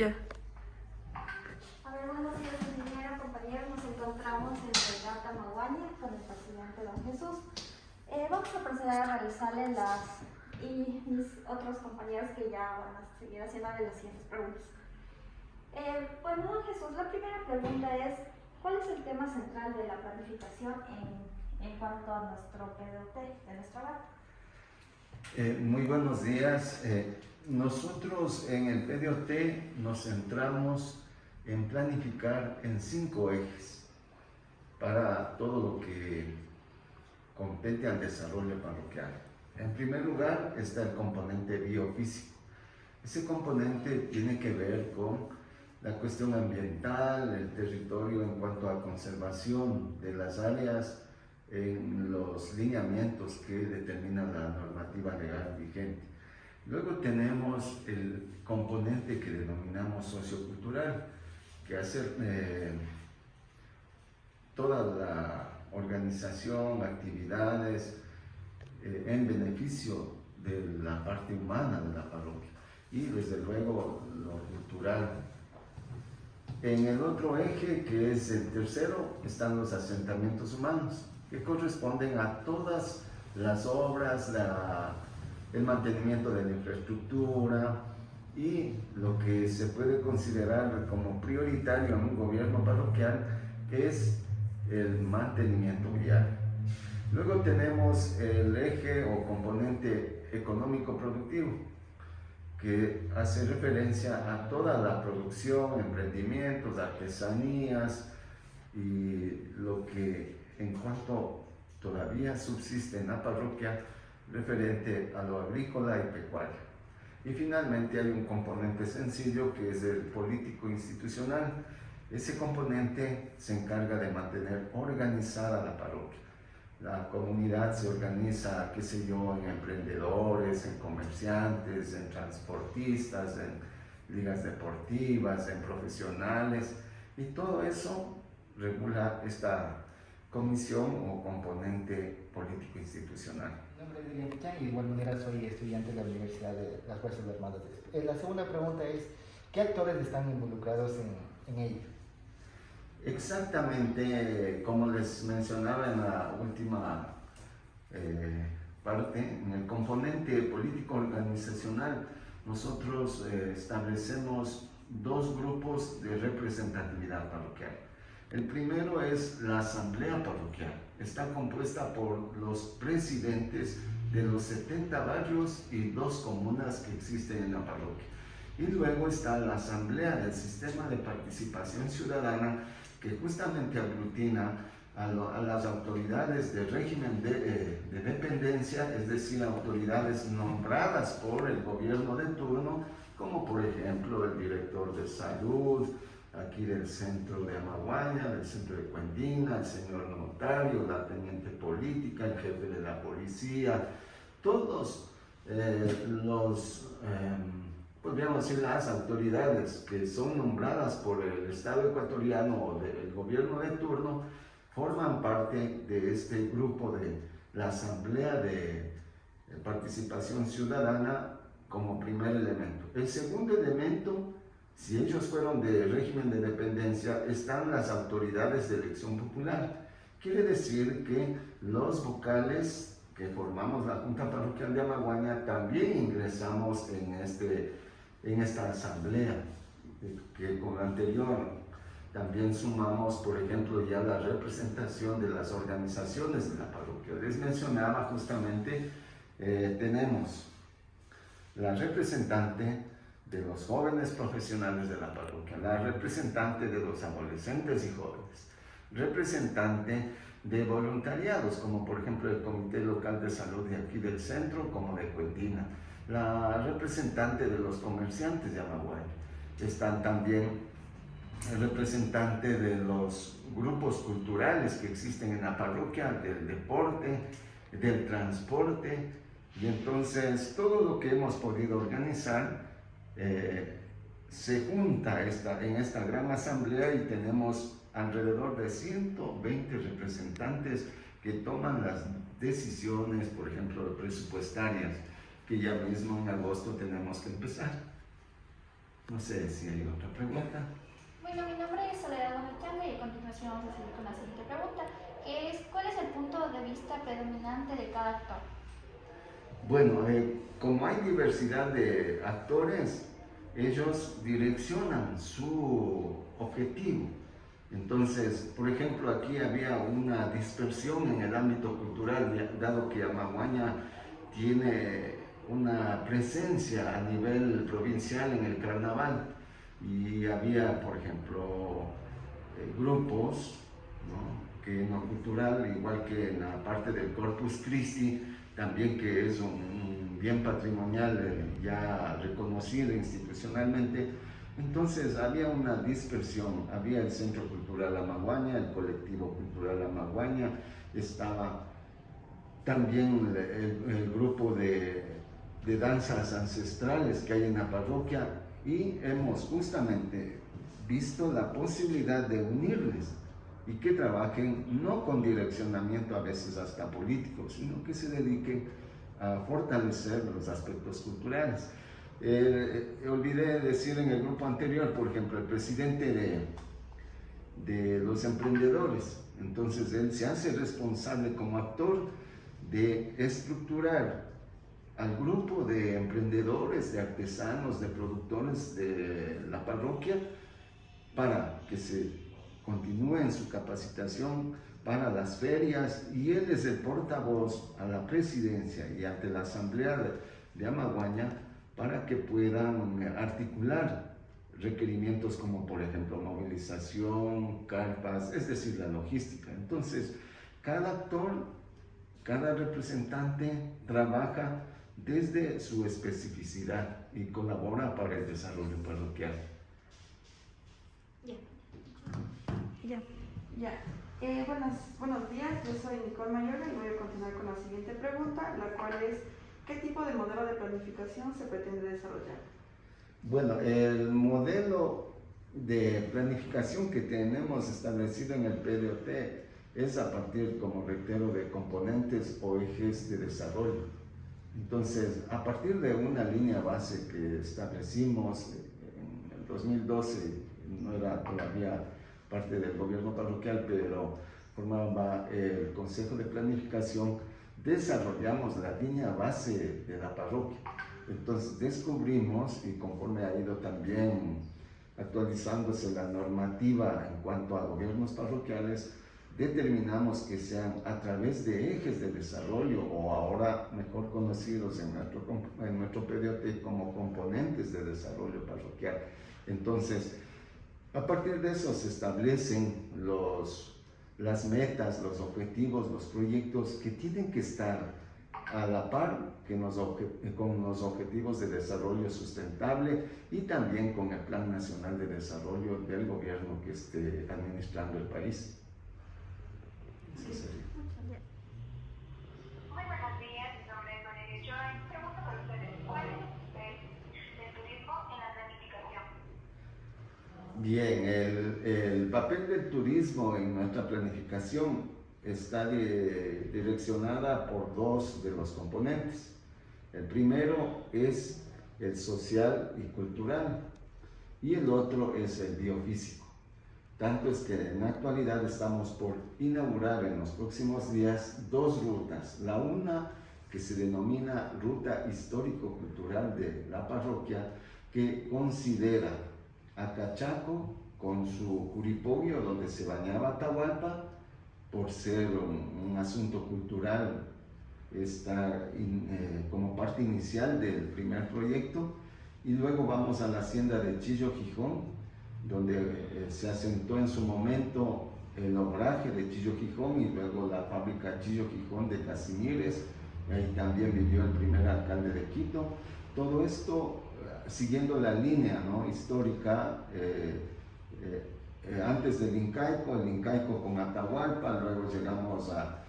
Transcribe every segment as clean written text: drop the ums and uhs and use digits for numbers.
Ya. A ver, buenos días, ingeniero, compañeros. Nos encontramos en Regata Maguaña con el presidente Don Jesús. Vamos a proceder a realizarle y mis otros compañeros que ya van a seguir haciéndole las siguientes preguntas. Bueno, Don Jesús, la primera pregunta es, ¿cuál es el tema central de la planificación en cuanto a nuestro PDOT de nuestra barra? Muy buenos días. Nosotros en el PDOT nos centramos en planificar en 5 ejes para todo lo que compete al desarrollo parroquial. En primer lugar está el componente biofísico. Ese componente tiene que ver con la cuestión ambiental, el territorio en cuanto a conservación de las áreas en los lineamientos que determina la normativa legal vigente. Luego tenemos el componente que denominamos sociocultural, que hace toda la organización, actividades en beneficio de la parte humana de la parroquia y desde luego lo cultural. En el otro eje, que es el tercero, están los asentamientos humanos, que corresponden a todas las obras, el mantenimiento de la infraestructura y lo que se puede considerar como prioritario en un gobierno parroquial es el mantenimiento vial. Luego tenemos el eje o componente económico-productivo, que hace referencia a toda la producción, emprendimientos, artesanías y lo que en cuanto todavía subsiste en la parroquia referente a lo agrícola y pecuario. Y finalmente hay un componente sencillo que es el político institucional. Ese componente se encarga de mantener organizada la parroquia. La comunidad se organiza, qué sé yo, en emprendedores, en comerciantes, en transportistas, en ligas deportivas, en profesionales, y todo eso regula esta comisión o componente político institucional. Mi nombre es William Pichán y de igual manera soy estudiante de la Universidad de las Fuerzas Armadas. La segunda pregunta es, ¿qué actores están involucrados en ello? Exactamente, como les mencionaba en la última parte, en el componente político organizacional, nosotros establecemos 2 grupos de representatividad parroquial. El primero es la asamblea parroquial. Está compuesta por los presidentes de los 70 barrios y 2 comunas que existen en la parroquia. Y luego está la asamblea del sistema de participación ciudadana, que justamente aglutina a las autoridades del régimen de dependencia, es decir, autoridades nombradas por el gobierno de turno, como por ejemplo el director de salud, aquí del centro de Amaguaña, del centro de Cuendina, el señor notario, la teniente política, el jefe de la policía, todos podríamos decir las autoridades que son nombradas por el Estado ecuatoriano o del gobierno de turno, forman parte de este grupo de la Asamblea de Participación Ciudadana como primer elemento. El segundo elemento, si ellos fueron de régimen de dependencia, están las autoridades de elección popular. Quiere decir que los vocales que formamos la Junta Parroquial de Amaguaña también ingresamos en esta asamblea, que con la anterior también sumamos, por ejemplo, ya la representación de las organizaciones de la parroquia. Les mencionaba justamente, tenemos la representante de los jóvenes profesionales de la parroquia, la representante de los adolescentes y jóvenes, representante de voluntariados, como por ejemplo el Comité Local de Salud de aquí del centro, como de Cuendina, la representante de los comerciantes de Amaguaña. Están también el representante de los grupos culturales que existen en la parroquia, del deporte, del transporte, y entonces todo lo que hemos podido organizar se junta en esta gran asamblea y tenemos alrededor de 120 representantes que toman las decisiones, por ejemplo, presupuestarias, que ya mismo en agosto tenemos que empezar. No sé si hay otra pregunta. Bueno, mi nombre es Soledad Bonachanga y a continuación vamos a seguir con la siguiente pregunta, que es ¿cuál es el punto de vista predominante de cada actor? Bueno, como hay diversidad de actores, ellos direccionan su objetivo. Entonces, por ejemplo, aquí había una dispersión en el ámbito cultural, dado que Amaguaña tiene una presencia a nivel provincial en el carnaval. Y había, por ejemplo, grupos, ¿no? Que en lo cultural, igual que en la parte del Corpus Christi, también que es un bien patrimonial ya reconocido institucionalmente. Entonces había una dispersión, había el Centro Cultural Amaguaña, el Colectivo Cultural Amaguaña, estaba también el grupo de danzas ancestrales que hay en la parroquia, y hemos justamente visto la posibilidad de unirles y que trabajen no con direccionamiento a veces hasta político, sino que se dediquen a fortalecer los aspectos culturales. Olvidé decir en el grupo anterior, por ejemplo, el presidente de los emprendedores, entonces él se hace responsable como actor de estructurar al grupo de emprendedores, de artesanos, de productores de la parroquia para que se continúe en su capacitación para las ferias, y él es el portavoz a la presidencia y ante la asamblea de Amaguaña para que puedan articular requerimientos como por ejemplo movilización, carpas, es decir, la logística. Entonces, cada actor, cada representante trabaja desde su especificidad y colabora para el desarrollo parroquial. Buenos días, yo soy Nicole Mayola y voy a continuar con la siguiente pregunta, la cual es ¿qué tipo de modelo de planificación se pretende desarrollar? Bueno, el modelo de planificación que tenemos establecido en el PDOT es a partir, como reitero, de componentes o ejes de desarrollo. Entonces, a partir de una línea base que establecimos en el 2012, no era todavía parte del gobierno parroquial, pero formaba el Consejo de Planificación, desarrollamos la línea base de la parroquia. Entonces descubrimos, y conforme ha ido también actualizándose la normativa en cuanto a gobiernos parroquiales, determinamos que sean a través de ejes de desarrollo, o ahora mejor conocidos en nuestro PDOT como componentes de desarrollo parroquial. Entonces, a partir de eso se establecen las metas, los objetivos, los proyectos que tienen que estar a la par con los objetivos de desarrollo sustentable y también con el Plan Nacional de Desarrollo del gobierno que esté administrando el país. Eso sería. Muy buenos días, mi nombre es Valeria Ochoa y pregunto para ustedes, ¿cuál es el papel del turismo en la planificación? Bien, el papel del turismo en nuestra planificación está direccionada por dos de los componentes. El primero es el social y cultural y el otro es el biofísico. Tanto es que en la actualidad estamos por inaugurar en los próximos días dos rutas. La una que se denomina Ruta Histórico-Cultural de la Parroquia, que considera a Cachaco con su Juripoguio, donde se bañaba Atahualpa, por ser un asunto cultural, está como parte inicial del primer proyecto, y luego vamos a la hacienda de Chillo Gijón, donde se asentó en su momento el obraje de Chillo Gijón y luego la fábrica Chillo Gijón de Casimires, ahí también vivió el primer alcalde de Quito. Todo esto siguiendo la línea, ¿no?, histórica, antes del Incaico, el Incaico con Atahualpa, luego llegamos a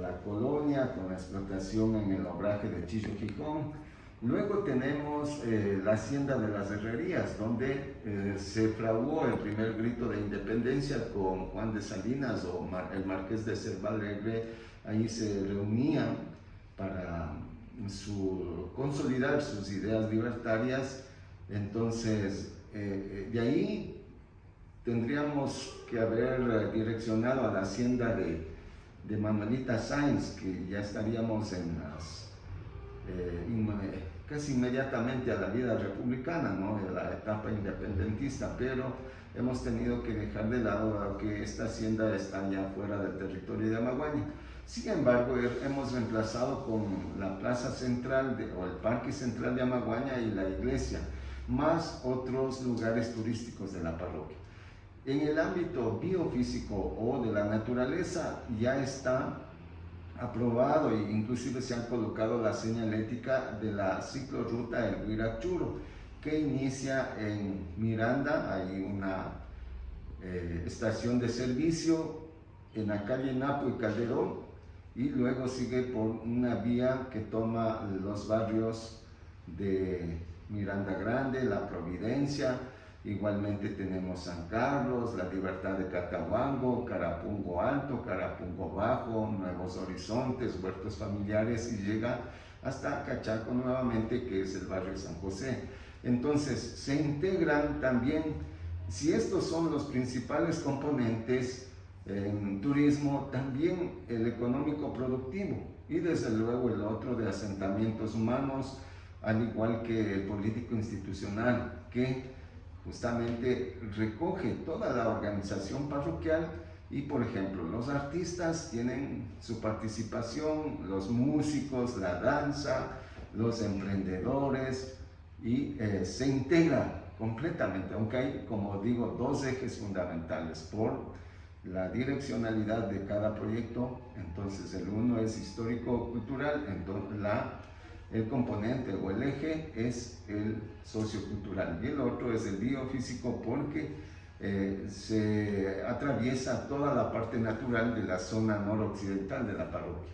la colonia con la explotación en el obraje de Chillo Gijón. Luego tenemos la hacienda de las Herrerías, donde se fraguó el primer grito de independencia con Juan de Salinas o el marqués de Cervalegre. Ahí se reunían para consolidar sus ideas libertarias Entonces, de ahí tendríamos que haber direccionado a la hacienda de Manuelita Sáenz, que ya estaríamos en las, casi inmediatamente a la vida republicana, ¿no? De la etapa independentista, pero hemos tenido que dejar de lado que esta hacienda está ya fuera del territorio de Amaguaña. Sin embargo, hemos reemplazado con la plaza central o el parque central de Amaguaña y la iglesia, más otros lugares turísticos de la parroquia. En el ámbito biofísico o de la naturaleza ya está aprobado e inclusive se han colocado la señalética de la ciclorruta El Huirachuro, que inicia en Miranda. Hay una estación de servicio en la calle Napo y Calderón, y luego sigue por una vía que toma los barrios de Miranda Grande, La Providencia. Igualmente tenemos San Carlos, La Libertad de Catahuango, Carapungo Alto, Carapungo Bajo, Nuevos Horizontes, Huertos Familiares, y llega hasta Cachaco nuevamente, que es el barrio San José. Entonces se integran también, si estos son los principales componentes en turismo, también el económico productivo, y desde luego el otro de asentamientos humanos, al igual que el político institucional, que justamente recoge toda la organización parroquial. Y por ejemplo, los artistas tienen su participación, los músicos, la danza, los emprendedores, y se integra completamente, aunque hay, como digo, dos ejes fundamentales por la direccionalidad de cada proyecto. Entonces el uno es histórico-cultural, entonces el componente o el eje es el sociocultural, y el otro es el biofísico, porque se atraviesa toda la parte natural de la zona noroccidental de la parroquia.